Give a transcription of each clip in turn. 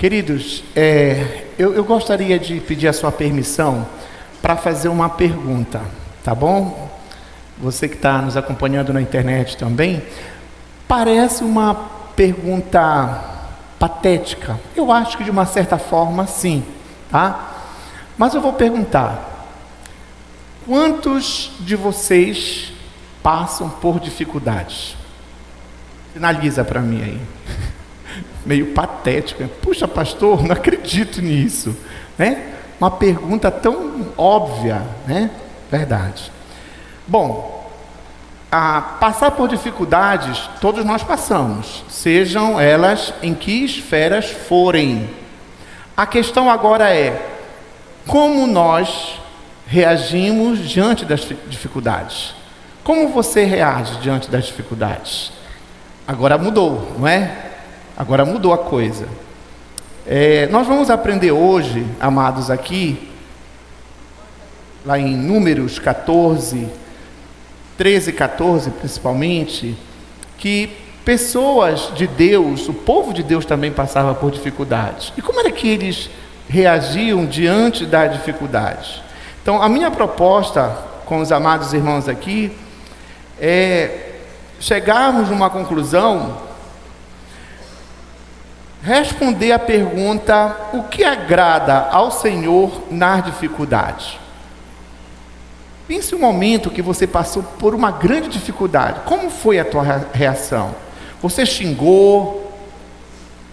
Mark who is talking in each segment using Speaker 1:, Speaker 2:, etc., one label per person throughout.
Speaker 1: Queridos, eu gostaria de pedir a sua permissão para fazer uma pergunta, tá bom? Você que está nos acompanhando na internet também, parece uma pergunta patética. Eu acho que de uma certa forma sim, tá? Mas eu vou perguntar: quantos de vocês passam por dificuldades? Sinaliza para mim aí. Meio patética. Puxa, pastor, não acredito nisso, né? Uma pergunta tão óbvia, né? Verdade. Bom, passar por dificuldades, todos nós passamos, sejam elas em que esferas forem. A questão agora é: como nós reagimos diante das dificuldades? Como você reage diante das dificuldades? Agora mudou, não é? Agora mudou a coisa. Nós vamos aprender hoje, amados, aqui, lá em Números 14, 13 e 14 principalmente, que pessoas de Deus, o povo de Deus também passava por dificuldades. E como era que eles reagiam diante das dificuldades? Então, a minha proposta com os amados irmãos aqui é chegarmos numa conclusão, responder a pergunta: o que agrada ao Senhor nas dificuldades? Pense um momento que você passou por uma grande dificuldade. Como foi a tua reação? Você xingou?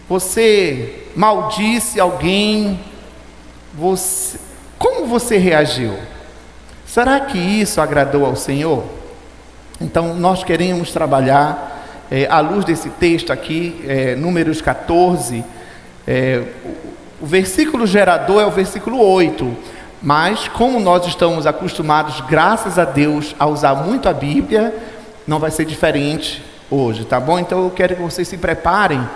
Speaker 1: Você maldisse alguém? Como você reagiu? Será que isso agradou ao Senhor? Então nós queremos trabalhar à luz desse texto aqui, Números 14, o versículo gerador é o versículo 8, mas como nós estamos acostumados, graças a Deus, a usar muito a Bíblia, não vai ser diferente hoje, tá bom? Então eu quero que vocês se preparem.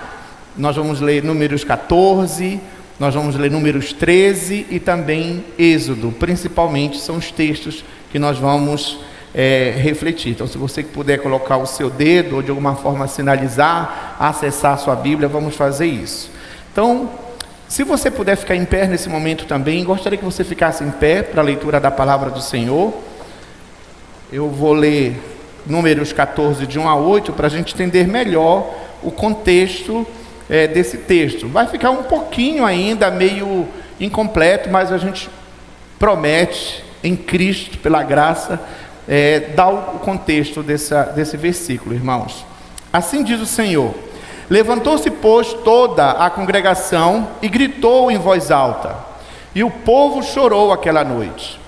Speaker 1: Nós vamos ler Números 14, nós vamos ler Números 13 e também Êxodo, principalmente são os textos que nós vamos refletir. Então, se você puder colocar o seu dedo ou de alguma forma sinalizar, acessar a sua Bíblia, vamos fazer isso. Então, se você puder ficar em pé nesse momento também, gostaria que você ficasse em pé para a leitura da palavra do Senhor. Eu vou ler Números 14, de 1 a 8, para a gente entender melhor o contexto desse texto. Vai ficar um pouquinho ainda meio incompleto, mas a gente promete, em Cristo, pela graça, dá o contexto desse versículo, irmãos. Assim diz o Senhor: levantou-se, pois, toda a congregação e gritou em voz alta, e o povo chorou aquela noite.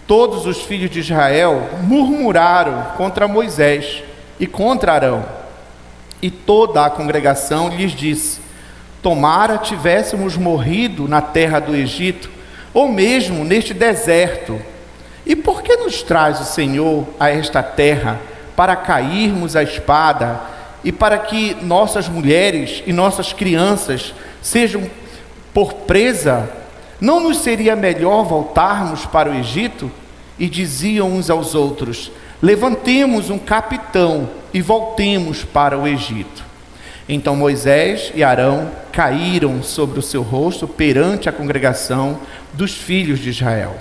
Speaker 1: Todos os filhos de Israel murmuraram contra Moisés e contra Arão, e toda a congregação lhes disse: tomara tivéssemos morrido na terra do Egito, ou mesmo neste deserto. E por que nos traz o Senhor a esta terra para cairmos à espada e para que nossas mulheres e nossas crianças sejam por presa? Não nos seria melhor voltarmos para o Egito? E diziam uns aos outros: levantemos um capitão e voltemos para o Egito. Então Moisés e Arão caíram sobre o seu rosto perante a congregação dos filhos de Israel.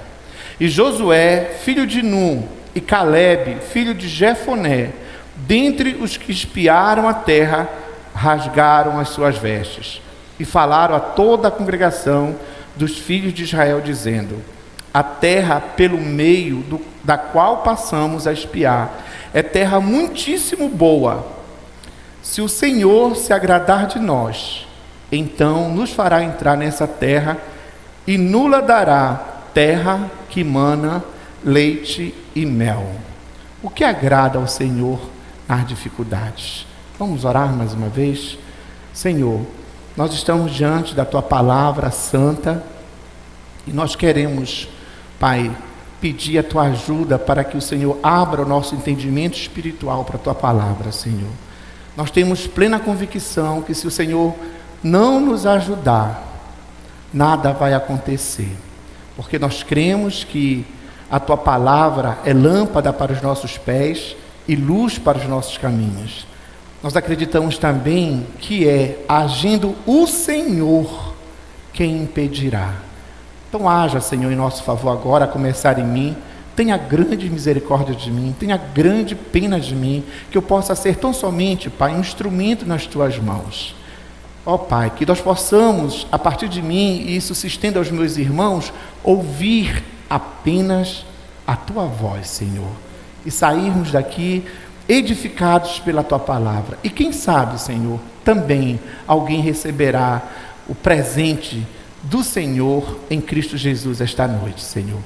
Speaker 1: E Josué, filho de Nun, e Calebe, filho de Jefoné, dentre os que espiaram a terra, rasgaram as suas vestes e falaram a toda a congregação dos filhos de Israel, dizendo: a terra pelo meio da qual passamos a espiar é terra muitíssimo boa. Se o Senhor se agradar de nós, então nos fará entrar nessa terra e nos dará terra que mana leite e mel. O que agrada ao Senhor nas dificuldades? Vamos orar mais uma vez? Senhor, nós estamos diante da Tua palavra santa e nós queremos, Pai, pedir a Tua ajuda para que o Senhor abra o nosso entendimento espiritual para a Tua palavra, Senhor. Nós temos plena convicção que se o Senhor não nos ajudar, nada vai acontecer, porque nós cremos que a Tua palavra é lâmpada para os nossos pés e luz para os nossos caminhos. Nós acreditamos também que é agindo o Senhor quem impedirá? Então haja, Senhor, em nosso favor agora, a começar em mim. Tenha grande misericórdia de mim, tenha grande pena de mim, que eu possa ser tão somente, Pai, um instrumento nas Tuas mãos. Ó Pai, que nós possamos, a partir de mim, e isso se estenda aos meus irmãos, ouvir apenas a Tua voz, Senhor, e sairmos daqui edificados pela Tua palavra. E quem sabe, Senhor, também alguém receberá o presente do Senhor em Cristo Jesus esta noite, Senhor.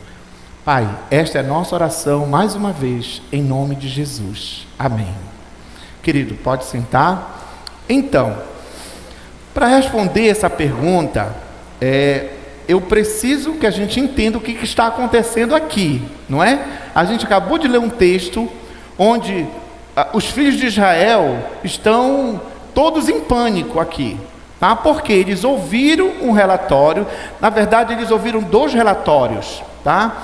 Speaker 1: Pai, esta é a nossa oração, mais uma vez, em nome de Jesus. Amém. Querido, pode sentar. Então, para responder essa pergunta, eu preciso que a gente entenda o que está acontecendo aqui, não é? A gente acabou de ler um texto onde os filhos de Israel estão todos em pânico aqui, tá? Porque eles ouviram um relatório, na verdade eles ouviram 2 relatórios, tá?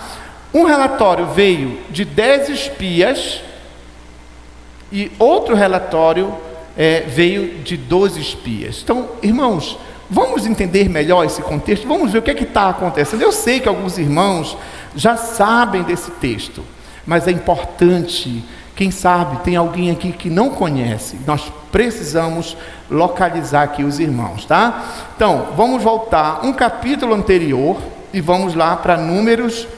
Speaker 1: Um relatório veio de 10 espias e outro relatório veio de 12 espias. Então, irmãos, vamos entender melhor esse contexto, vamos ver o que está acontecendo. Eu sei que alguns irmãos já sabem desse texto, mas é importante, quem sabe, tem alguém aqui que não conhece, nós precisamos localizar aqui os irmãos, tá? Então, vamos voltar um capítulo anterior e vamos lá para Números,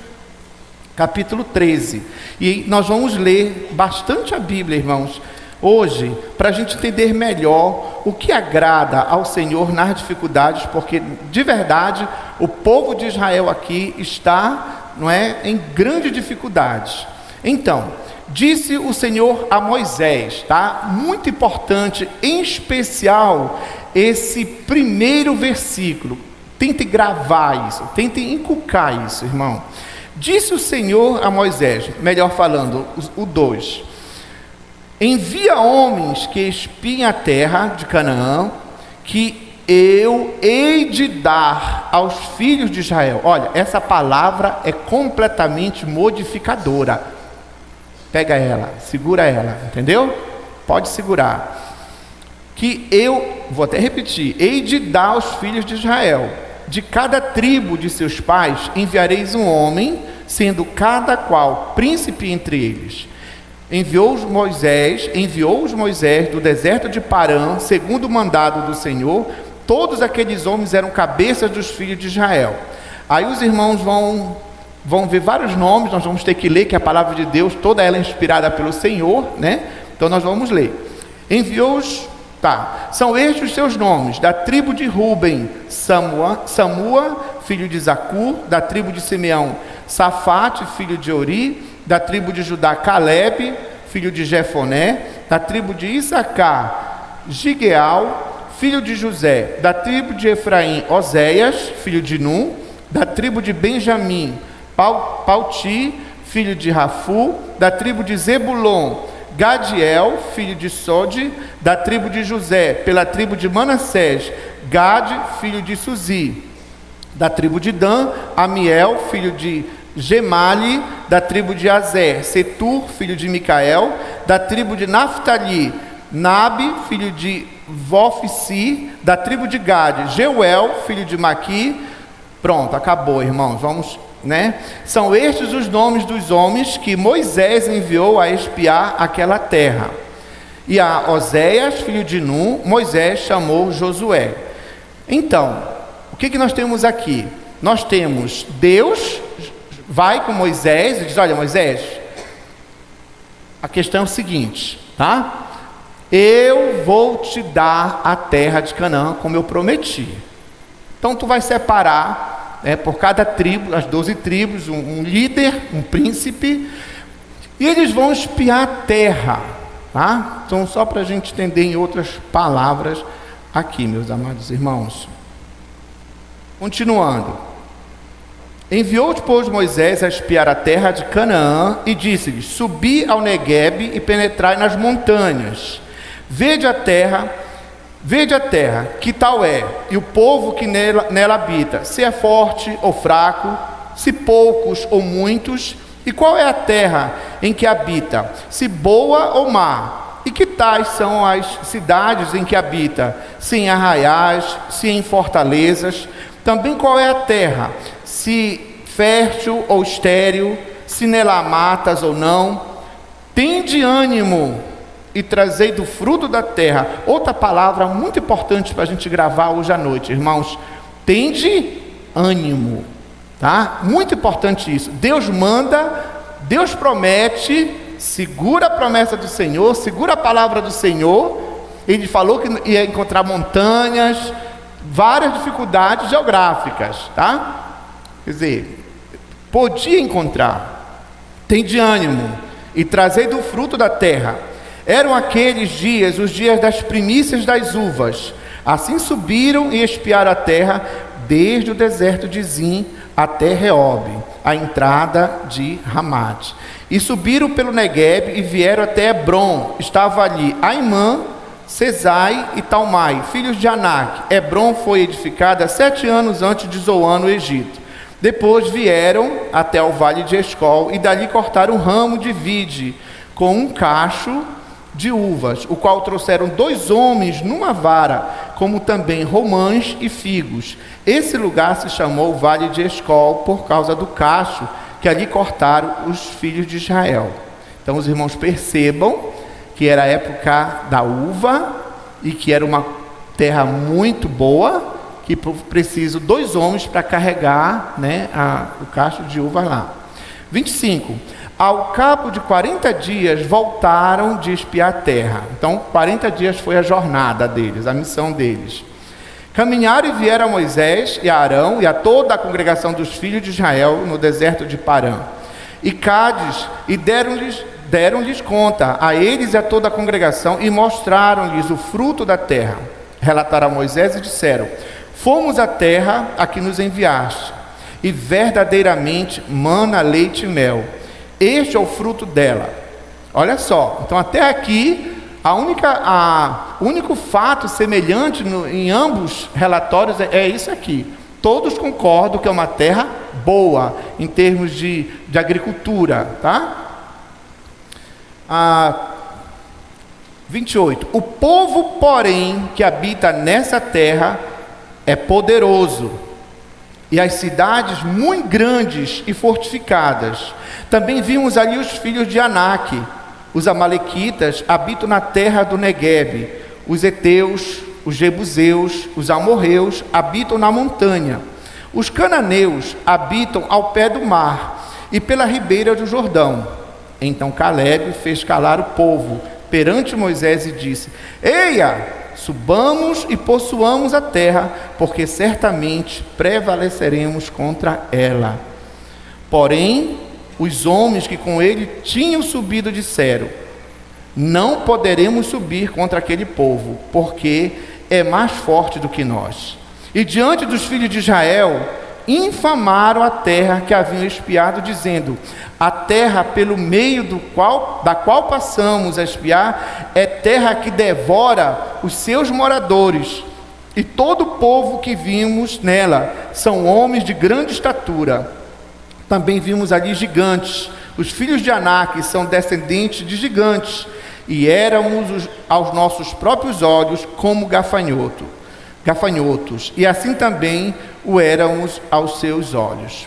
Speaker 1: capítulo 13, e nós vamos ler bastante a Bíblia, irmãos, hoje, para a gente entender melhor o que agrada ao Senhor nas dificuldades, porque, de verdade, o povo de Israel aqui está, não é, em grande dificuldade. Então, disse o Senhor a Moisés, tá? Muito importante, em especial, esse primeiro versículo. Tente gravar isso, tente inculcar isso, irmão. Disse o Senhor a Moisés, melhor falando, o 2: envia homens que espiem a terra de Canaã, que eu hei de dar aos filhos de Israel. Olha, essa palavra é completamente modificadora. Pega ela, segura ela, entendeu? Pode segurar. Que eu, vou até repetir, hei de dar aos filhos de Israel, de cada tribo de seus pais enviareis um homem, sendo cada qual príncipe entre eles. Enviou-os Moisés do deserto de Parã, segundo o mandado do Senhor. Todos aqueles homens eram cabeças dos filhos de Israel. Aí os irmãos vão ver vários nomes, nós vamos ter que ler, que a palavra de Deus, toda ela é inspirada pelo Senhor, né? Então nós vamos ler. Enviou-os, são estes os seus nomes: da tribo de Ruben, Samua, filho de Zacur; da tribo de Simeão, Safate, filho de Ori; da tribo de Judá, Calebe, filho de Jefoné; da tribo de Issacar, Gigeal, filho de José; da tribo de Efraim, Oséias, filho de Num; da tribo de Benjamim, Pauti, filho de Rafu; da tribo de Zebulon, Gadiel, filho de Sode; da tribo de José, pela tribo de Manassés, Gade, filho de Suzi; da tribo de Dan, Amiel, filho de Gemali; da tribo de Azer, Setur, filho de Micael; da tribo de Naftali, Nabe, filho de Vofsi; da tribo de Gade, Jeuel, filho de Maqui. Pronto, acabou, irmãos, vamos, né? São estes os nomes dos homens que Moisés enviou a espiar aquela terra. E a Oséias, filho de Num, Moisés chamou Josué. Então, o que nós temos aqui? Nós temos Deus vai com Moisés e diz: olha, Moisés, a questão é o seguinte, tá? Eu vou te dar a terra de Canaã como eu prometi. Então tu vai separar, por cada tribo, as 12 tribos, um líder, um príncipe, e eles vão espiar a terra, tá? Então, só para a gente entender em outras palavras aqui, meus amados irmãos. Continuando. Enviou depois Moisés a espiar a terra de Canaã e disse-lhes: subi ao Neguebe e penetrai nas montanhas. Vede a terra, que tal é, e o povo que nela habita, se é forte ou fraco, se poucos ou muitos, e qual é a terra em que habita, se boa ou má. E que tais são as cidades em que habita? Se em arraiais, se em fortalezas. Também qual é a terra? Se fértil ou estéril, se nela há matas ou não. Tende ânimo e trazei do fruto da terra. Outra palavra muito importante para a gente gravar hoje à noite, irmãos. Tende ânimo, tá? Muito importante isso. Deus manda, Deus promete, segura a promessa do Senhor, segura a palavra do Senhor. Ele falou que ia encontrar montanhas, várias dificuldades geográficas, tá? Quer dizer, podia encontrar. Tende ânimo e trazei do fruto da terra. Eram aqueles dias, os dias das primícias das uvas. Assim subiram e espiaram a terra, desde o deserto de Zim até Reob, a entrada de Ramate. E subiram pelo Neguebe e vieram até Hebron. Estava ali Aimã, Sesai e Talmai, filhos de Anak. Hebron foi edificada 7 anos antes de Zoan, no Egito. Depois vieram até o vale de Escol e dali cortaram um ramo de vide com um cacho de uvas, o qual trouxeram 2 homens numa vara, como também romãs e figos. Esse lugar se chamou Vale de Escol por causa do cacho que ali cortaram os filhos de Israel. Então os irmãos percebam que era a época da uva e que era uma terra muito boa, que preciso 2 homens para carregar, né, o cacho de uva lá. 25. Ao cabo de 40 dias voltaram de espiar a terra. Então 40 dias foi a jornada deles, a missão deles. Caminharam e vieram a Moisés e a Arão e a toda a congregação dos filhos de Israel no deserto de Parã e Cádiz, e deram-lhes conta a eles e a toda a congregação, e mostraram-lhes o fruto da terra. Relataram a Moisés e disseram: fomos à terra a que nos enviaste, e verdadeiramente mana leite e mel. Este é o fruto dela. Olha só, então até aqui o único fato semelhante em ambos relatórios é isso aqui. Todos concordam que é uma terra boa em termos de agricultura, tá? 28. O povo, porém, que habita nessa terra é poderoso, e as cidades muito grandes e fortificadas. Também vimos ali os filhos de Anak. Os amalequitas habitam na terra do Neguebe. Os heteus, os jebuseus, os amorreus habitam na montanha. Os cananeus habitam ao pé do mar e pela ribeira do Jordão. Então Calebe fez calar o povo perante Moisés e disse: eia, subamos e possuamos a terra, porque certamente prevaleceremos contra ela. Porém, os homens que com ele tinham subido disseram: não poderemos subir contra aquele povo, porque é mais forte do que nós. E diante dos filhos de Israel, infamaram a terra que haviam espiado, dizendo: a terra pelo meio da qual passamos a espiar é terra que devora os seus moradores, e todo o povo que vimos nela são homens de grande estatura. Também vimos ali gigantes. Os filhos de Anak são descendentes de gigantes, e éramos aos nossos próprios olhos como gafanhotos, e assim também o éramos aos seus olhos.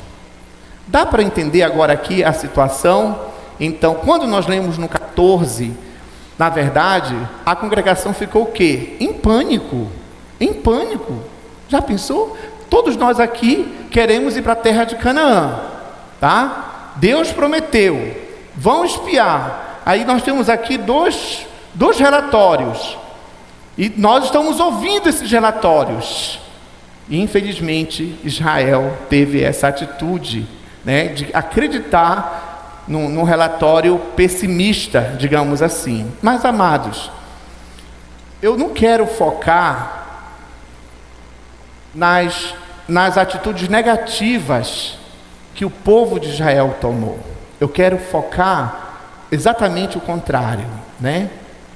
Speaker 1: Dá para entender agora aqui a situação? Então, quando nós lemos no 14, na verdade, a congregação ficou o quê? Em pânico. Em pânico. Já pensou? Todos nós aqui queremos ir para a terra de Canaã, tá? Deus prometeu, vão espiar. Aí nós temos aqui dois relatórios, e nós estamos ouvindo esses relatórios. E infelizmente Israel teve essa atitude, né, de acreditar num relatório pessimista, digamos assim. Mas, amados, eu não quero focar nas atitudes negativas que o povo de Israel tomou. Eu quero focar exatamente o contrário, né?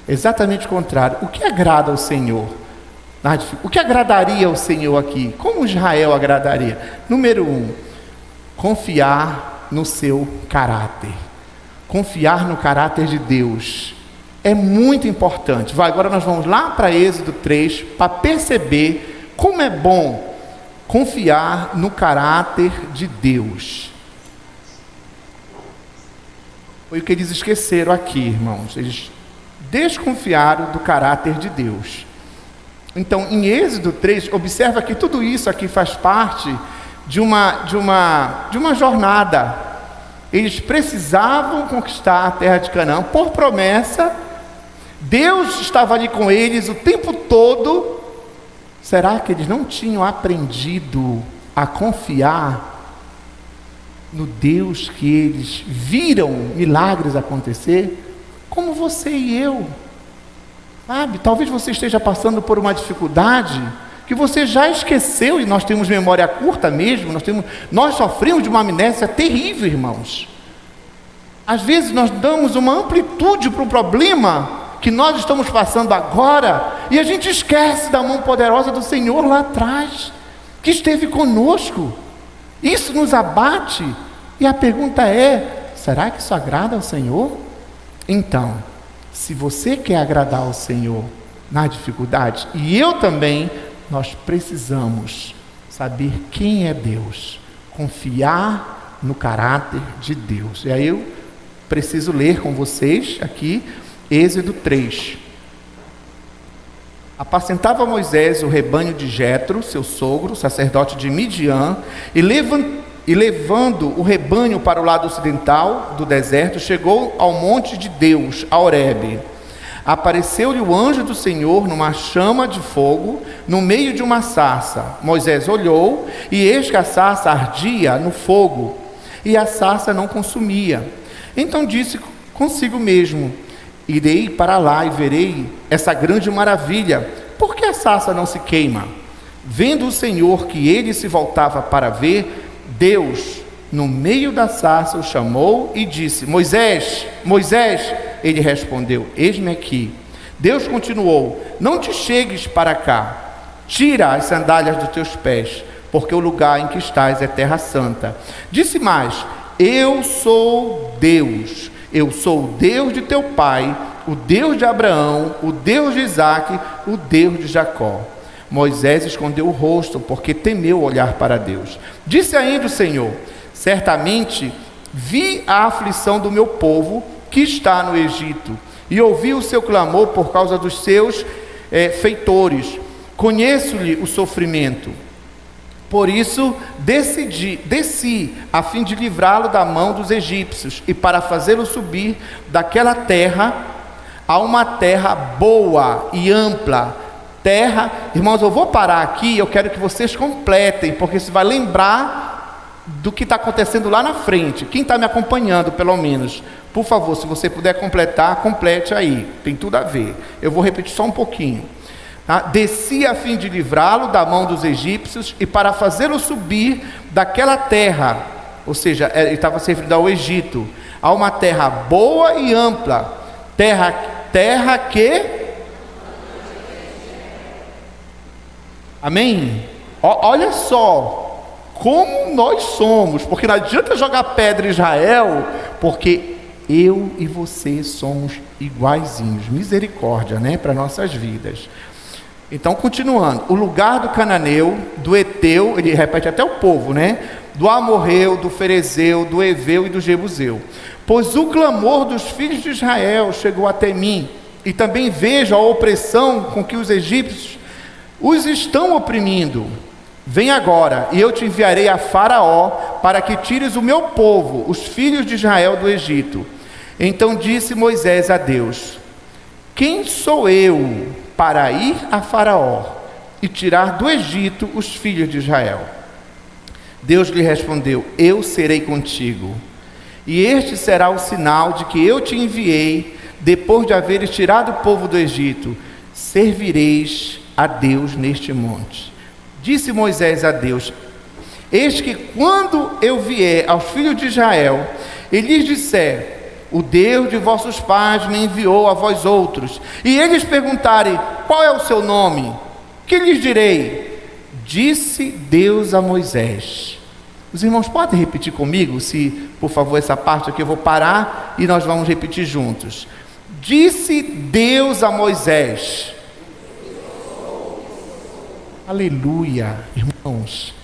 Speaker 1: Exatamente o contrário. O que agrada ao Senhor? O que agradaria ao Senhor aqui? Como Israel agradaria? Número 1, confiar no seu caráter. Confiar no caráter de Deus. É muito importante. Agora nós vamos lá para Êxodo 3 para perceber como é bom confiar no caráter de Deus. Foi o que eles esqueceram aqui, irmãos. Eles desconfiaram do caráter de Deus. Então, em Êxodo 3, observa que tudo isso aqui faz parte de uma jornada. Eles precisavam conquistar a terra de Canaã por promessa. Deus estava ali com eles o tempo todo. Será que eles não tinham aprendido a confiar no Deus que eles viram milagres acontecer? Como você e eu. Sabe, talvez você esteja passando por uma dificuldade que você já esqueceu, e nós temos memória curta mesmo, nós sofremos de uma amnésia terrível, irmãos. Às vezes nós damos uma amplitude para o problema que nós estamos passando agora, e a gente esquece da mão poderosa do Senhor lá atrás, que esteve conosco. Isso nos abate, e a pergunta é: será que isso agrada ao Senhor? Então, se você quer agradar ao Senhor na dificuldade, e eu também, nós precisamos saber quem é Deus, confiar no caráter de Deus. E aí eu preciso ler com vocês aqui Êxodo 3. Apacentava Moisés o rebanho de Jetro, seu sogro, sacerdote de Midian, e levando o rebanho para o lado ocidental do deserto, chegou ao monte de Deus, a Horebe. Apareceu-lhe o anjo do Senhor numa chama de fogo, no meio de uma sarça. Moisés olhou, e eis que a sarça ardia no fogo, e a sarça não consumia. Então disse consigo mesmo: irei para lá e verei essa grande maravilha. Por que a sarça não se queima? Vendo o Senhor que ele se voltava para ver, Deus, no meio da sarça, o chamou e disse: Moisés, Moisés. Ele respondeu: eis-me aqui. Deus continuou: não te chegues para cá, tira as sandálias dos teus pés, porque o lugar em que estás é terra santa. Disse mais: eu sou Deus, eu sou o Deus de teu pai, o Deus de Abraão, o Deus de Isaque, o Deus de Jacó. Moisés escondeu o rosto, porque temeu olhar para Deus. Disse ainda o Senhor: certamente vi a aflição do meu povo que está no Egito, e ouvi o seu clamor por causa dos seus feitores. Conheço-lhe o sofrimento. Por isso desci a fim de livrá-lo da mão dos egípcios, e para fazê-lo subir daquela terra a uma terra boa e ampla. Terra, irmãos, eu vou parar aqui, eu quero que vocês completem, porque isso vai lembrar do que está acontecendo lá na frente. Quem está me acompanhando, pelo menos, por favor, se você puder completar, complete aí, tem tudo a ver. Eu vou repetir só um pouquinho. Desci a fim de livrá-lo da mão dos egípcios, e para fazê-lo subir daquela terra, ou seja, ele estava se referindo ao Egito, a uma terra boa e ampla, terra que... Amém? Olha só como nós somos, porque não adianta jogar pedra em Israel, porque eu e você somos iguaizinhos. Misericórdia, né, para nossas vidas. Então, continuando, o lugar do cananeu, do Eteu, ele repete até o povo, né? Do Amorreu, do Ferezeu, do Eveu e do Jebuseu. Pois o clamor dos filhos de Israel chegou até mim, e também vejo a opressão com que os egípcios os estão oprimindo. Vem agora, e eu te enviarei a Faraó, para que tires o meu povo, os filhos de Israel, do Egito. Então disse Moisés a Deus: quem sou eu para ir a Faraó e tirar do Egito os filhos de Israel? Deus lhe respondeu: eu serei contigo, e este será o sinal de que eu te enviei. Depois de haveres tirado o povo do Egito, servireis a Deus neste monte. Disse Moisés a Deus: eis que quando eu vier aos filhos de Israel e lhes disser: o Deus de vossos pais me enviou a vós outros, e eles perguntarem: qual é o seu nome? Que lhes direi? Disse Deus a Moisés. Os irmãos podem repetir comigo, se por favor essa parte aqui eu vou parar e nós vamos repetir juntos. Disse Deus a Moisés. Aleluia, irmãos.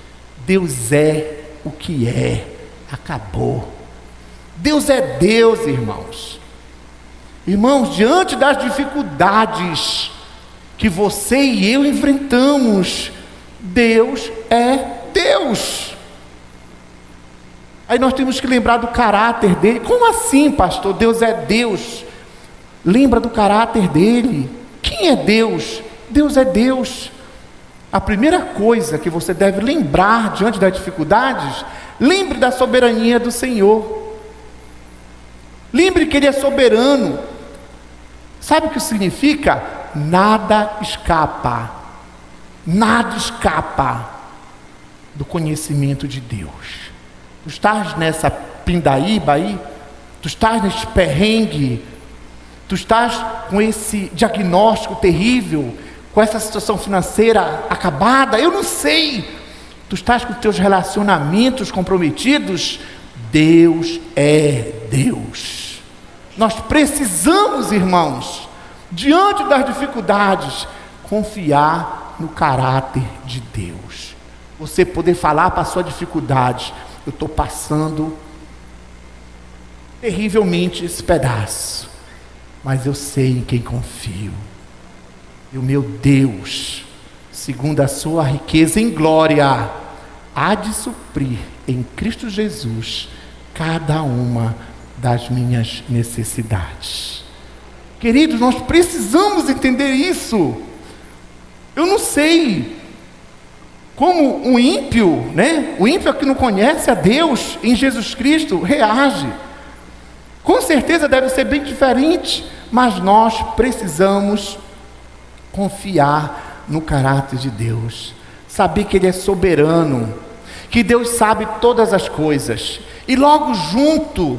Speaker 1: Deus é o que é. Acabou. Deus é Deus, irmãos. Irmãos, diante das dificuldades que você e eu enfrentamos, Deus é Deus. Aí nós temos que lembrar do caráter dele. Como assim, pastor? Deus é Deus. Lembra do caráter dele. Quem é Deus? Deus é Deus. A primeira coisa que você deve lembrar diante das dificuldades, lembre da soberania do Senhor. Lembre que ele é soberano. Sabe o que significa? Nada escapa do conhecimento de Deus. Tu estás nessa pindaíba aí, tu estás nesse perrengue, tu estás com esse diagnóstico terrível, com essa situação financeira acabada, eu não sei, tu estás com teus relacionamentos comprometidos. Deus é Deus. Nós precisamos, irmãos, diante das dificuldades, confiar no caráter de Deus. Você poder falar para a sua dificuldade: eu estou passando terrivelmente esse pedaço, mas eu sei em quem confio. E o meu Deus, segundo a sua riqueza em glória, há de suprir em Cristo Jesus cada uma das minhas necessidades. Queridos, nós precisamos entender isso. Eu não sei como o ímpio, o ímpio que não conhece a Deus em Jesus Cristo, reage. Com certeza deve ser bem diferente, mas nós precisamos confiar no caráter de Deus, saber que Ele é soberano, que Deus sabe todas as coisas, e logo junto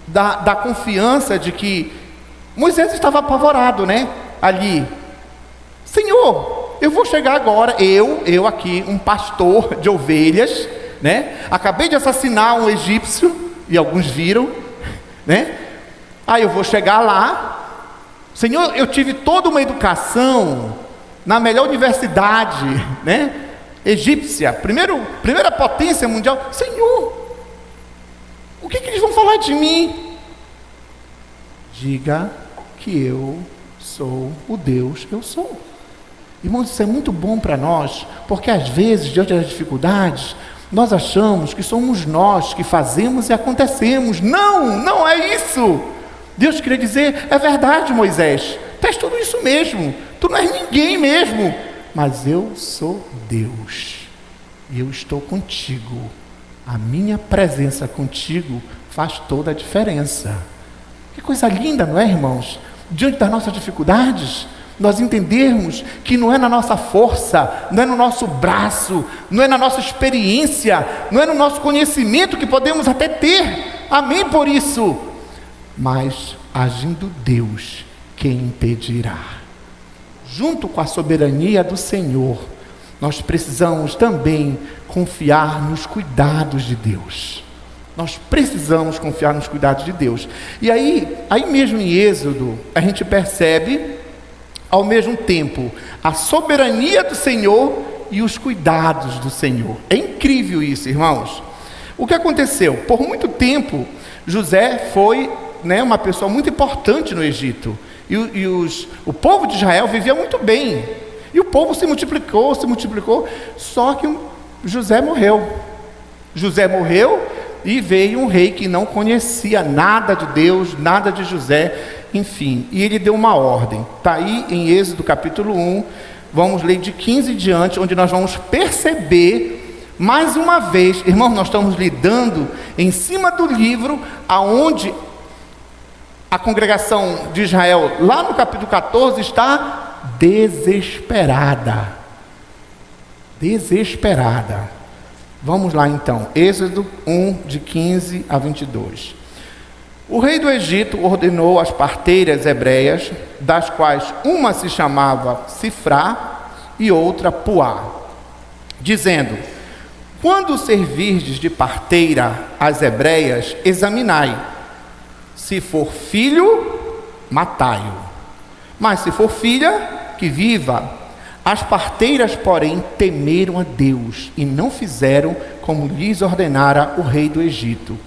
Speaker 1: da confiança de que Moisés estava apavorado, ali. Senhor, eu vou chegar agora, eu aqui, um pastor de ovelhas, acabei de assassinar um egípcio, e alguns viram, aí eu vou chegar lá. Senhor, eu tive toda uma educação na melhor universidade, egípcia, primeira potência mundial. Senhor, o que eles vão falar de mim? Diga que eu sou o Deus que eu sou. Irmãos, isso é muito bom para nós, porque às vezes, diante das dificuldades, nós achamos que somos nós que fazemos e acontecemos. Não é isso. Deus queria dizer: é verdade, Moisés, tu és tudo isso mesmo, tu não és ninguém mesmo, mas eu sou Deus, e eu estou contigo. A minha presença contigo faz toda a diferença. Que coisa linda, não é, irmãos? Diante das nossas dificuldades, nós entendermos que não é na nossa força, não é no nosso braço, não é na nossa experiência, não é no nosso conhecimento que podemos até ter, amém por isso, mas agindo Deus, quem impedirá? Junto com a soberania do Senhor, nós precisamos também confiar nos cuidados de Deus. Nós precisamos confiar nos cuidados de Deus. E aí mesmo em Êxodo, a gente percebe ao mesmo tempo a soberania do Senhor e os cuidados do Senhor. É incrível isso, irmãos. O que aconteceu? Por muito tempo, José foi uma pessoa muito importante no Egito. E o povo de Israel vivia muito bem. E o povo se multiplicou, só que José morreu. José morreu e veio um rei que não conhecia nada de Deus, nada de José, enfim. E ele deu uma ordem. Está aí em Êxodo capítulo 1, vamos ler de 15 em diante, onde nós vamos perceber, mais uma vez, irmãos, nós estamos lidando em cima do livro, aonde a congregação de Israel, lá no capítulo 14, está desesperada. Vamos lá então, Êxodo 1, de 15 a 22. O rei do Egito ordenou as parteiras hebreias, das quais uma se chamava Sifrá e outra Puá, dizendo: quando servirdes de parteira às hebreias, examinai, se for filho, matai-o. Mas se for filha, que viva. As parteiras, porém, temeram a Deus e não fizeram como lhes ordenara o rei do Egito.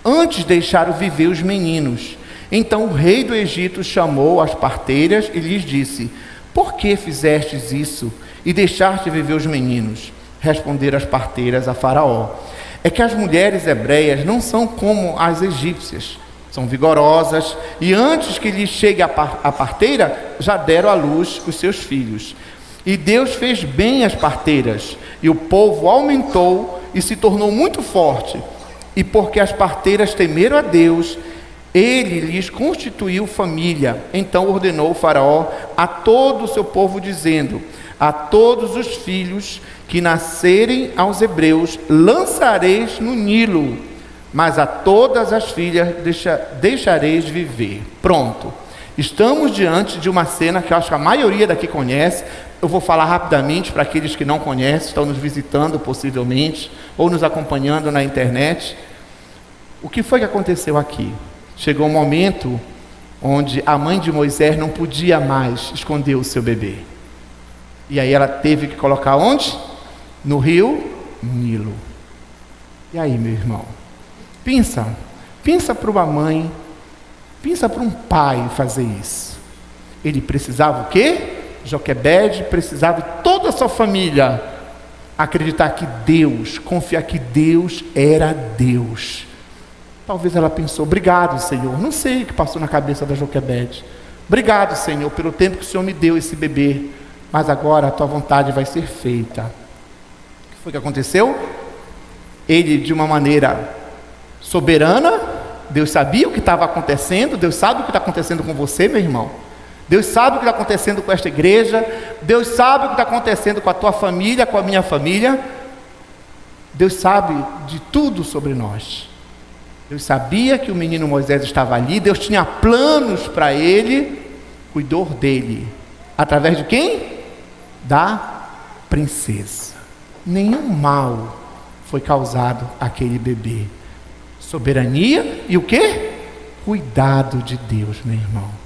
Speaker 1: Antes deixaram viver os meninos. Então o rei do Egito chamou as parteiras e lhes disse: por que fizestes isso e deixaste viver os meninos? Responderam as parteiras a Faraó: é que as mulheres hebreias não são como as egípcias, são vigorosas, e antes que lhes chegue a parteira, já deram à luz os seus filhos. E Deus fez bem às parteiras, e o povo aumentou e se tornou muito forte. E porque as parteiras temeram a Deus, ele lhes constituiu família. Então ordenou o Faraó a todo o seu povo, dizendo: a todos os filhos que nascerem aos hebreus lançareis no Nilo, mas a todas as filhas deixareis viver. Pronto. Estamos diante de uma cena que eu acho que a maioria daqui conhece. Eu vou falar rapidamente para aqueles que não conhecem, estão nos visitando possivelmente, ou nos acompanhando na internet. O que foi que aconteceu aqui? Chegou um momento onde a mãe de Moisés não podia mais esconder o seu bebê. E aí ela teve que colocar onde? No rio Nilo. E aí, meu irmão? Pensa para uma mãe, pensa para um pai fazer isso. Ele precisava o quê? Joquebede precisava de toda a sua família acreditar que Deus, confiar que Deus era Deus. Talvez ela pensou: obrigado, Senhor. Não sei o que passou na cabeça da Joquebede. Obrigado, Senhor, pelo tempo que o Senhor me deu esse bebê, mas agora a tua vontade vai ser feita. O que foi que aconteceu? Ele, de uma maneira soberana, Deus sabia o que estava acontecendo. Deus sabe o que está acontecendo com você, meu irmão. Deus sabe o que está acontecendo com esta igreja. Deus sabe o que está acontecendo com a tua família, com a minha família. Deus sabe de tudo sobre nós. Deus sabia que o menino Moisés estava ali. Deus tinha planos para ele. Cuidou dele. Através de quem? Da princesa. Nenhum mal foi causado àquele bebê. Soberania e o quê? Cuidado de Deus, meu irmão.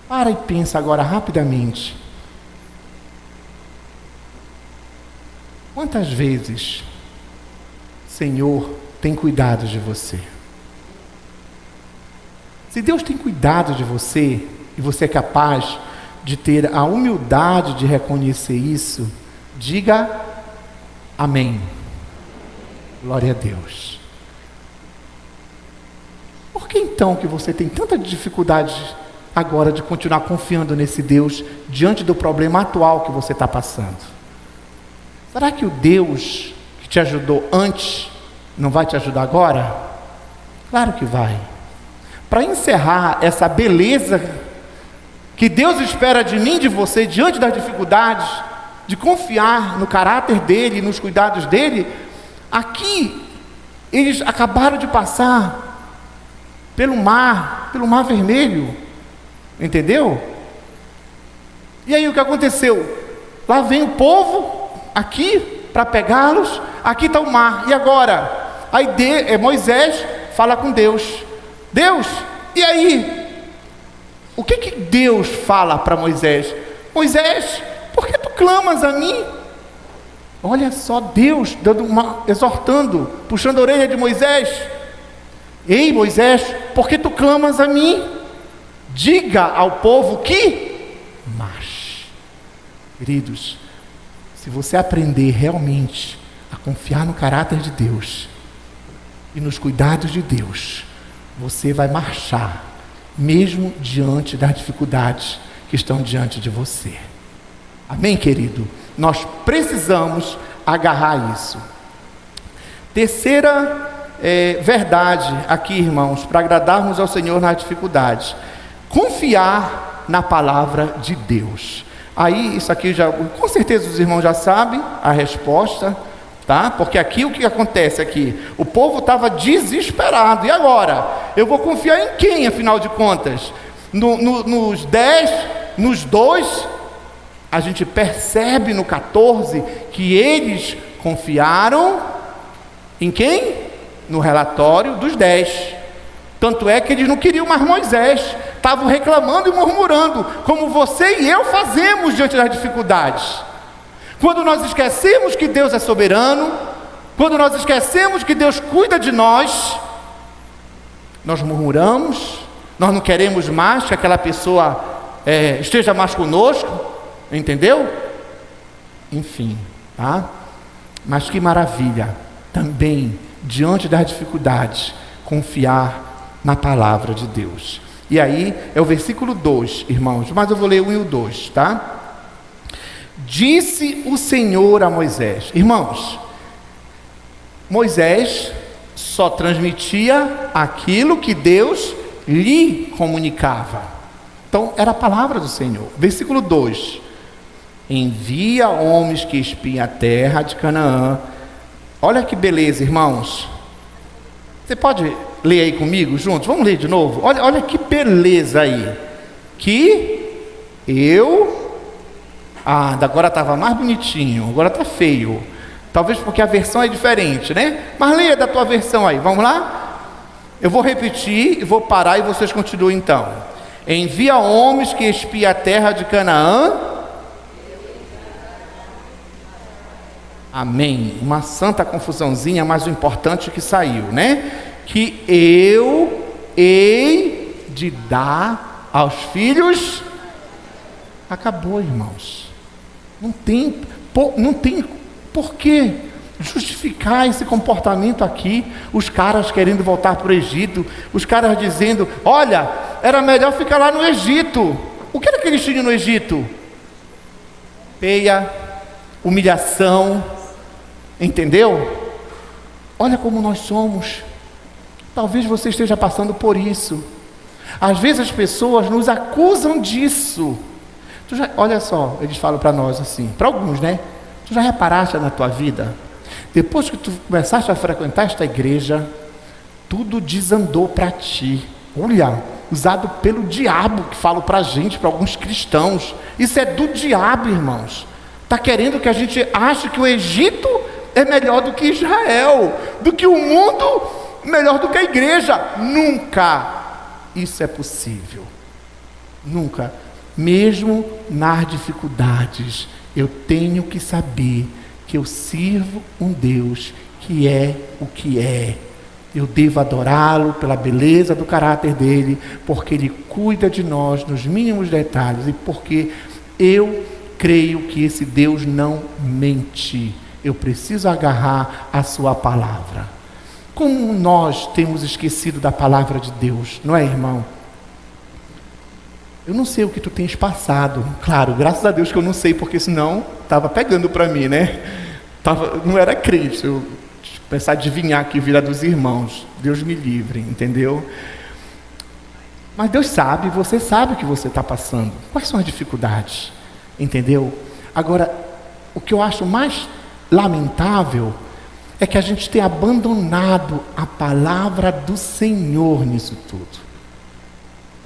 Speaker 1: Para e pensa agora rapidamente. Quantas vezes o Senhor tem cuidado de você? Se Deus tem cuidado de você, e você é capaz de ter a humildade de reconhecer isso, diga amém. Glória a Deus. Por que então que você tem tanta dificuldade agora de continuar confiando nesse Deus diante do problema atual que você está passando? Será que o Deus que te ajudou antes não vai te ajudar agora? Claro que vai. Para encerrar essa beleza que Deus espera de mim e de você diante das dificuldades, de confiar no caráter dele, nos cuidados dele, aqui eles acabaram de passar pelo mar Vermelho, entendeu? E aí o que aconteceu? Lá vem o povo aqui para pegá-los, aqui está o mar, e agora? Aí Moisés fala com Deus. Deus, e aí? O que Deus fala para Moisés? Moisés, por que tu clamas a mim? Olha só, Deus exortando, puxando a orelha de Moisés. Ei, Moisés, por que tu clamas a mim? Diga ao povo que marche. Queridos, se você aprender realmente a confiar no caráter de Deus e nos cuidados de Deus, você vai marchar, mesmo diante das dificuldades que estão diante de você. Amém, querido? Nós precisamos agarrar isso. Terceira verdade aqui, irmãos, para agradarmos ao Senhor nas dificuldades: confiar na palavra de Deus. Aí, isso aqui já, com certeza os irmãos já sabem a resposta, tá? Porque aqui o que acontece aqui? O povo estava desesperado. E agora? Eu vou confiar em quem, afinal de contas? Nos 10, nos 2, a gente percebe no 14 que eles confiaram em quem? No relatório dos 10. Tanto é que eles não queriam mais Moisés. estavam reclamando e murmurando, como você e eu fazemos diante das dificuldades. Quando nós esquecemos que Deus é soberano, quando nós esquecemos que Deus cuida de nós, nós murmuramos, nós não queremos mais que aquela pessoa esteja mais conosco, entendeu? Enfim, tá? Mas que maravilha, também, diante das dificuldades, confiar na palavra de Deus. E aí, é o versículo 2, irmãos, mas eu vou ler o 1 e o 2, tá? Disse o Senhor a Moisés. Irmãos, Moisés só transmitia aquilo que Deus lhe comunicava. Então, era a palavra do Senhor. Versículo 2. Envia homens que espiem a terra de Canaã. Olha que beleza, irmãos. Você pode ler aí comigo juntos? Vamos ler de novo? Olha que beleza aí. Agora estava mais bonitinho, agora está feio. Talvez porque a versão é diferente, né? Mas leia da tua versão aí, vamos lá? Eu vou repetir, vou parar e vocês continuem então. Envia homens que espiem a terra de Canaã. Amém. Uma santa confusãozinha, mas o importante é que saiu, né? Que eu hei de dar aos filhos. Acabou, irmãos. Não tem por que justificar esse comportamento aqui. Os caras querendo voltar para o Egito, os caras dizendo, olha, era melhor ficar lá no Egito. O que era que eles tinham no Egito? Peia, humilhação, entendeu? Olha como nós somos. Talvez você esteja passando por isso. Às vezes as pessoas nos acusam disso. Olha só, eles falam para nós assim, para alguns, né? Tu já reparaste na tua vida? Depois que tu começaste a frequentar esta igreja, tudo desandou para ti. Olha, usado pelo diabo, que fala para a gente, para alguns cristãos. Isso é do diabo, irmãos. Está querendo que a gente ache que o Egito é melhor do que Israel, do que o mundo, melhor do que a igreja. Nunca isso é possível. Nunca. Mesmo nas dificuldades, eu tenho que saber que eu sirvo um Deus que é o que é. Eu devo adorá-lo pela beleza do caráter dele, porque ele cuida de nós nos mínimos detalhes e porque eu creio que esse Deus não mente. Eu preciso agarrar a sua palavra. Como nós temos esquecido da palavra de Deus, não é, irmão? Eu não sei o que tu tens passado. Claro, graças a Deus que eu não sei, porque senão estava pegando para mim, né? Não era crente. Eu pensar adivinhar aqui a vida dos irmãos. Deus me livre, entendeu? Mas Deus sabe, você sabe o que você está passando. Quais são as dificuldades? Entendeu? Agora, o que eu acho mais lamentável é que a gente tenha abandonado a palavra do Senhor nisso tudo.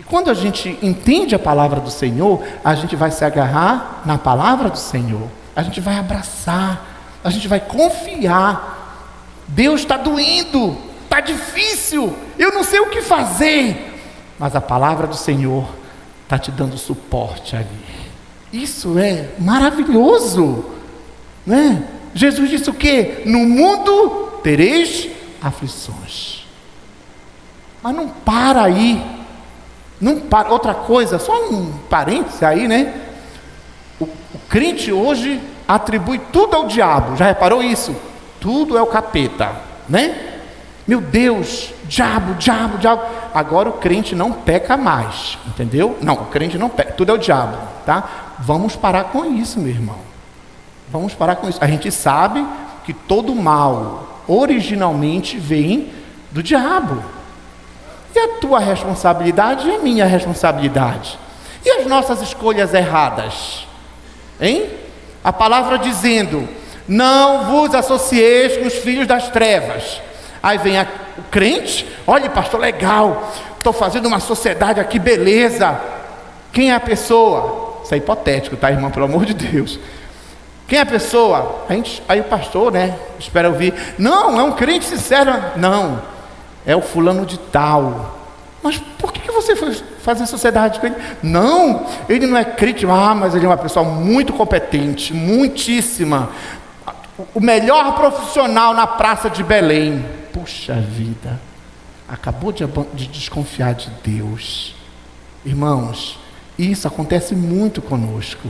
Speaker 1: Quando a gente entende a palavra do Senhor, a gente vai se agarrar na palavra do Senhor. A gente vai abraçar, a gente vai confiar. Deus está doendo, está difícil, eu não sei o que fazer. Mas a palavra do Senhor está te dando suporte ali. Isso é maravilhoso, né? Jesus disse o quê? No mundo tereis aflições. Mas não para aí. Não para. Outra coisa, só um parêntese aí, né? O crente hoje atribui tudo ao diabo. Já reparou isso? Tudo é o capeta, né? Meu Deus, diabo. Agora o crente não peca mais, entendeu? Não, o crente não peca, tudo é o diabo, tá? Vamos parar com isso, meu irmão. Vamos parar com isso. A gente sabe que todo mal originalmente vem do diabo. E a tua responsabilidade e a minha responsabilidade? E as nossas escolhas erradas? Hein? A palavra dizendo, não vos associeis com os filhos das trevas. Aí vem o crente, olha pastor, legal, estou fazendo uma sociedade aqui, beleza. Quem é a pessoa? Isso é hipotético, tá, irmão? Pelo amor de Deus. Quem é a pessoa? Aí o pastor, né, espera ouvir. Não, é um crente sincero. Não. É o fulano de tal. Mas por que você fazer sociedade com ele. Não, ele não é crente, mas ele é uma pessoa muito competente, muitíssima. O melhor profissional na praça de Belém. Puxa vida, acabou de desconfiar de Deus. Irmãos, isso acontece muito conosco.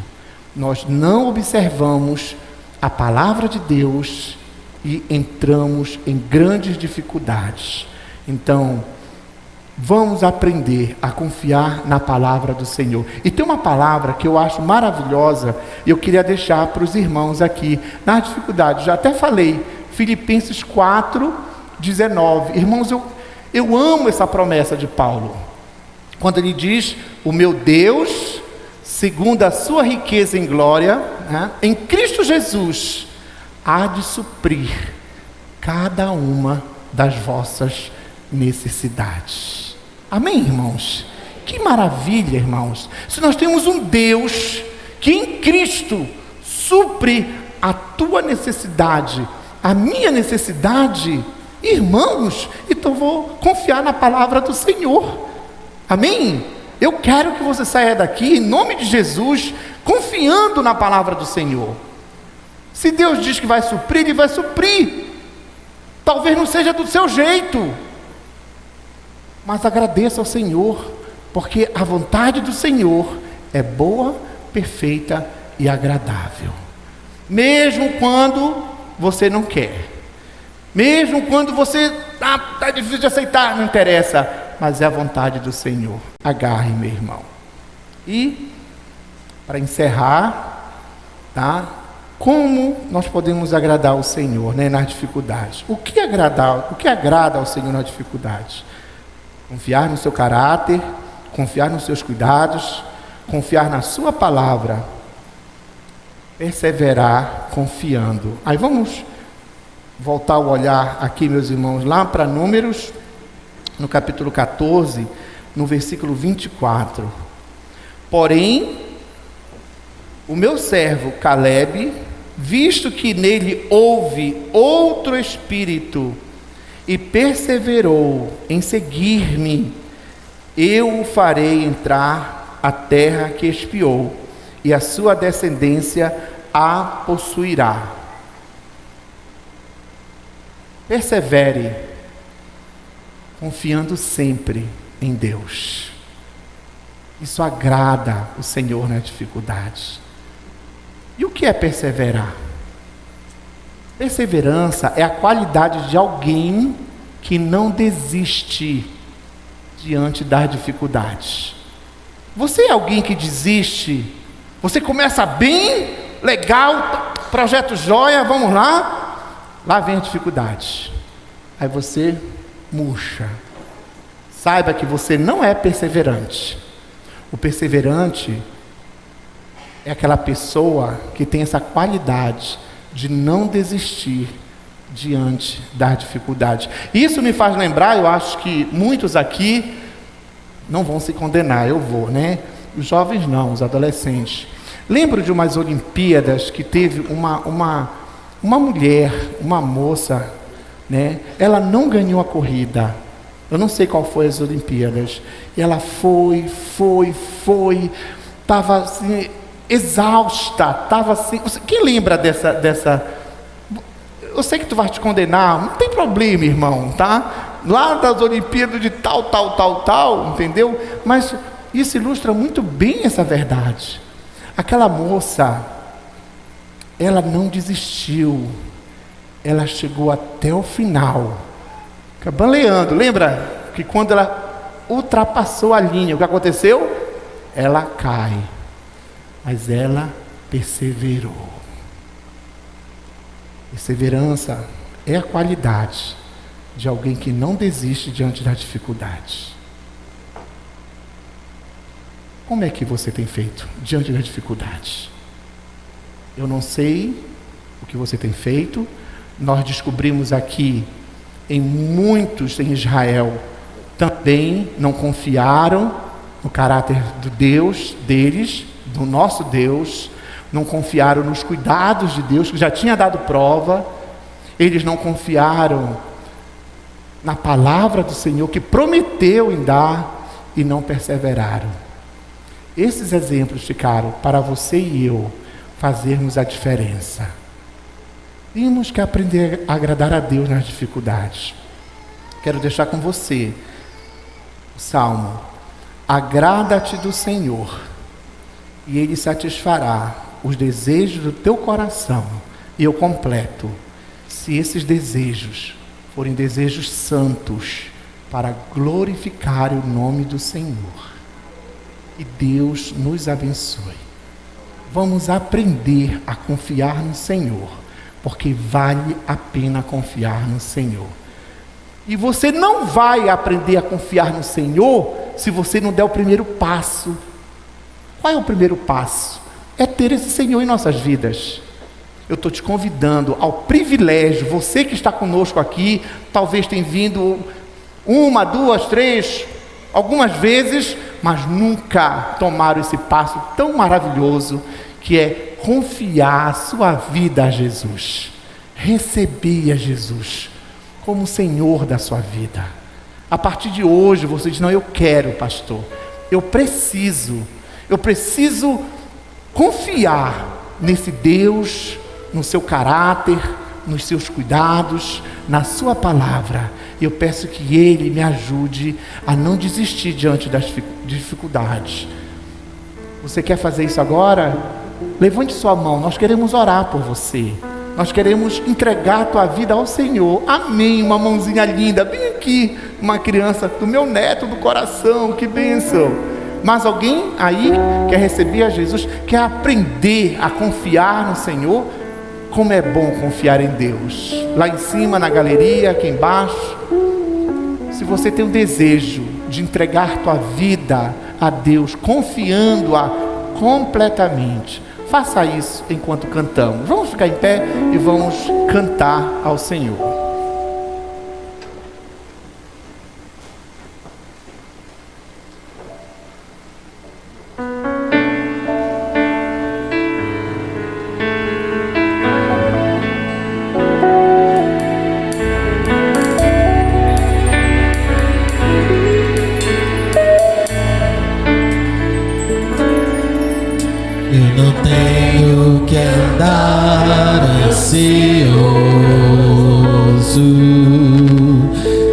Speaker 1: Nós não observamos a palavra de Deus e entramos em grandes dificuldades. Então, vamos aprender a confiar na palavra do Senhor. E tem uma palavra que eu acho maravilhosa, e eu queria deixar para os irmãos aqui, nas dificuldades. Já até falei, Filipenses 4:19. Irmãos, eu amo essa promessa de Paulo. Quando ele diz, o meu Deus, segundo a sua riqueza em glória, em Cristo Jesus, há de suprir cada uma das vossas necessidades. Amém, irmãos? Que maravilha, irmãos. Se nós temos um Deus que em Cristo supre a tua necessidade, a minha necessidade, irmãos, então vou confiar na palavra do Senhor. Amém? Eu quero que você saia daqui, em nome de Jesus, confiando na palavra do Senhor. Se Deus diz que vai suprir, Ele vai suprir. Talvez não seja do seu jeito, mas agradeça ao Senhor, porque a vontade do Senhor é boa, perfeita e agradável. Mesmo quando você não quer, mesmo quando você está difícil de aceitar, não interessa, mas é a vontade do Senhor. Agarre, meu irmão. E, para encerrar, como nós podemos agradar ao Senhor, nas dificuldades? O que agrada ao Senhor nas dificuldades? Confiar no seu caráter, confiar nos seus cuidados, confiar na sua palavra, perseverar confiando. Aí vamos voltar o olhar aqui, meus irmãos, lá para Números, no capítulo 14, no versículo 24. Porém, o meu servo Calebe, visto que nele houve outro espírito, e perseverou em seguir-me, eu o farei entrar a terra que espiou, e a sua descendência a possuirá. Persevere, confiando sempre em Deus. Isso agrada o Senhor nas dificuldades. E o que é perseverar? Perseverança é a qualidade de alguém que não desiste diante das dificuldades. Você é alguém que desiste? Você começa bem, legal, projeto joia, vamos lá vem a dificuldade. Aí você murcha. Saiba que você não é perseverante. O perseverante é aquela pessoa que tem essa qualidade de não desistir diante da dificuldade. Isso me faz lembrar, eu acho que muitos aqui não vão se condenar, eu vou, Os jovens não, os adolescentes. Lembro de umas Olimpíadas que teve uma mulher, uma moça, Ela não ganhou a corrida. Eu não sei qual foi as Olimpíadas. E ela foi, estava assim, exausta, estava assim. Quem lembra dessa? Eu sei que tu vai te condenar, não tem problema, irmão, tá? Lá das Olimpíadas de tal, entendeu? Mas isso ilustra muito bem essa verdade. Aquela moça, ela não desistiu, ela chegou até o final, baleando. Lembra que quando ela ultrapassou a linha, o que aconteceu? Ela cai, mas ela perseverou. Perseverança é a qualidade de alguém que não desiste diante das dificuldades. Como é que você tem feito diante das dificuldades? Eu não sei o que você tem feito. Nós descobrimos aqui, em muitos em Israel, também não confiaram no caráter do Deus deles, do nosso Deus, não confiaram nos cuidados de Deus, que já tinha dado prova. Eles não confiaram na palavra do Senhor, que prometeu em dar. e não perseveraram. Esses exemplos ficaram para você e eu fazermos a diferença. Temos que aprender a agradar a Deus nas dificuldades. Quero deixar com você o Salmo: agrada-te do Senhor, e Ele satisfará os desejos do teu coração. E eu completo: se esses desejos forem desejos santos, para glorificar o nome do Senhor. E Deus nos abençoe. Vamos aprender a confiar no Senhor, porque vale a pena confiar no Senhor. E você não vai aprender a confiar no Senhor se você não der o primeiro passo. Qual é o primeiro passo? É ter esse Senhor em nossas vidas. Eu estou te convidando ao privilégio, você que está conosco aqui, talvez tenha vindo 1, 2, 3, algumas vezes, mas nunca tomaram esse passo tão maravilhoso, que é confiar a sua vida a Jesus, receber a Jesus como Senhor da sua vida. A partir de hoje você diz: não, eu quero, pastor, eu preciso confiar nesse Deus, no seu caráter, nos seus cuidados, na sua palavra. Eu peço que Ele me ajude a não desistir diante das dificuldades. Você quer fazer isso agora? Levante sua mão, nós queremos orar por você. Nós queremos entregar a tua vida ao Senhor. Amém, uma mãozinha linda, bem aqui, uma criança do meu neto do coração, que bênção. Mas alguém aí quer receber a Jesus, quer aprender a confiar no Senhor? Como é bom confiar em Deus. Lá em cima na galeria, aqui embaixo, se você tem o desejo de entregar tua vida a Deus, confiando-a completamente, faça isso enquanto cantamos. Vamos ficar em pé e vamos cantar ao Senhor.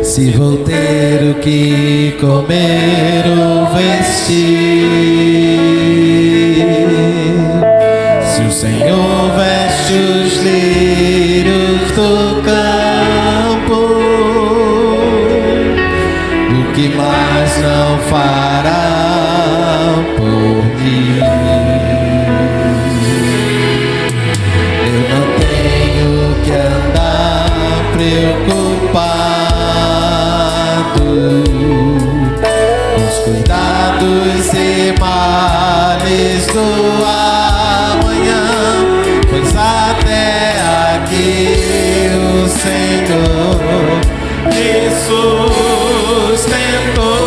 Speaker 2: Se vou ter o que comer ou vestir, se o Senhor veste os lírios do campo, o que mais não fará por mim? Eu não tenho que andar preocupado com os cuidados e males do amanhã, pois até aqui o Senhor me sustentou.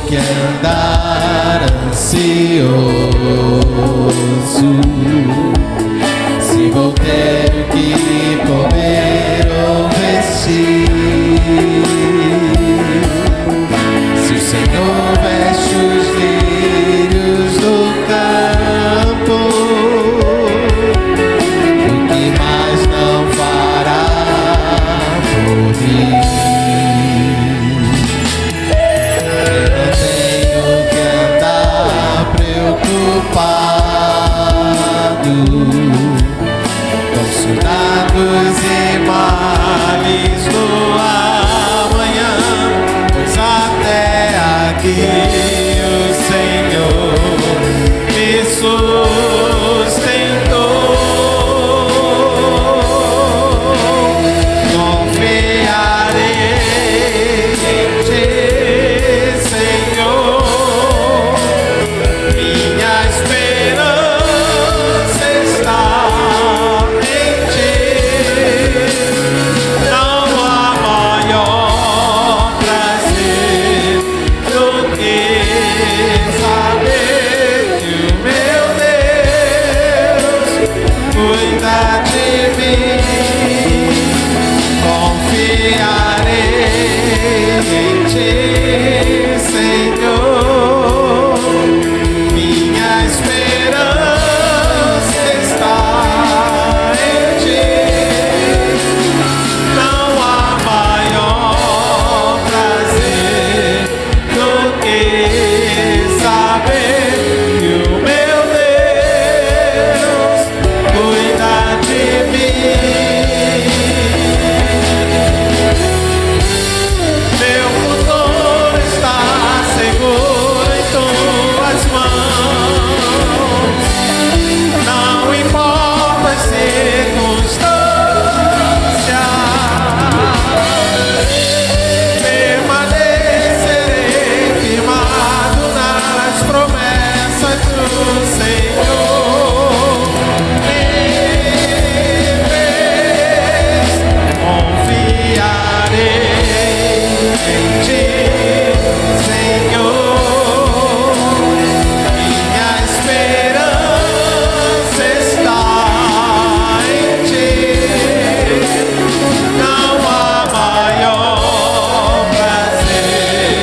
Speaker 2: Que andar ansioso, se vou ter o que comer ou vestir, se o Senhor veste os lírios do campo, o Senhor me sustentou. Confiarei em Ti, Senhor. Minha esperança está em Ti. Não há maior prazer do que saber que o meu Deus cuida de mim. Confiarei em Ti, Senhor. Minha esperança está em Ti. Não há maior prazer do que saber que o meu Deus cuida de mim. Meu futuro está seguro em Tuas mãos. Não importa as circunstâncias, permanecerei firmado nas promessas do Senhor. Livres, confiarei em Ti, Senhor. Minha esperança está em Ti. Não há maior prazer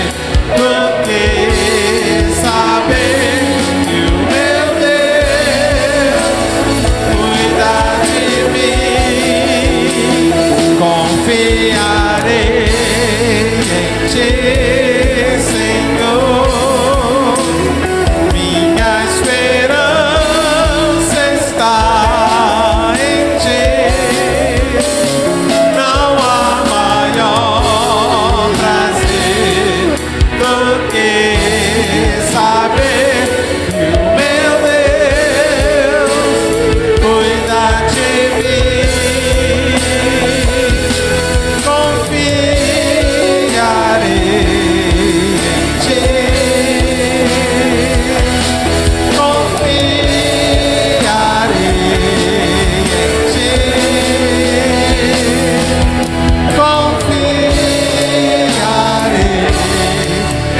Speaker 2: do que saber que o meu Deus cuida de mim. Confiarei em Ti, Senhor. Minha esperança está em Ti. Não há maior prazer do que saber que o meu Deus cuida de mim. Confiarei em Ti. Confiarei em Ti. Confiarei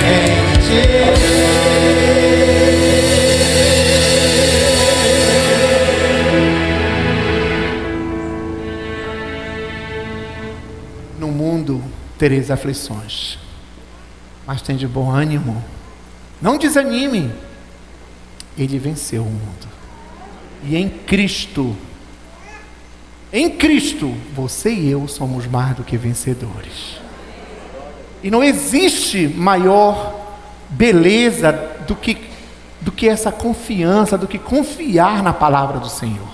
Speaker 2: em Ti.
Speaker 1: No mundo tereis aflições, mas tem de bom ânimo. Não desanime. Ele venceu o mundo. E em Cristo, você e eu somos mais do que vencedores. E não existe maior beleza do que essa confiança, do que confiar na palavra do Senhor.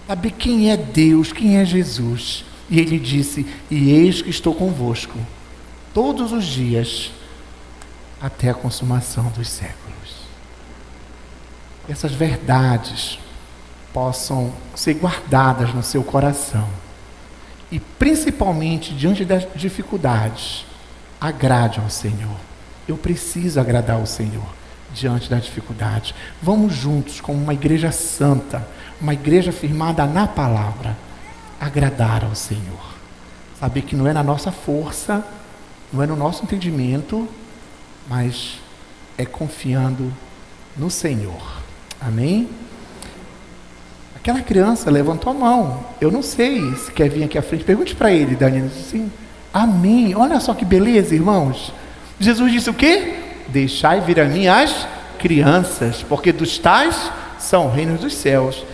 Speaker 1: Saber quem é Deus, quem é Jesus. E Ele disse: e eis que estou convosco todos os dias até a consumação dos séculos. Que essas verdades possam ser guardadas no seu coração. E principalmente diante das dificuldades, agrade ao Senhor. Eu preciso agradar ao Senhor diante das dificuldades. Vamos juntos, como uma igreja santa, uma igreja firmada na palavra, agradar ao Senhor. Saber que não é na nossa força, não é no nosso entendimento, mas é confiando no Senhor. Amém? Aquela criança levantou a mão. Eu não sei se quer vir aqui à frente. Pergunte para ele, Daniel. Assim, amém. Olha só que beleza, irmãos. Jesus disse o quê? Deixai vir a mim as crianças, porque dos tais são o reino dos céus.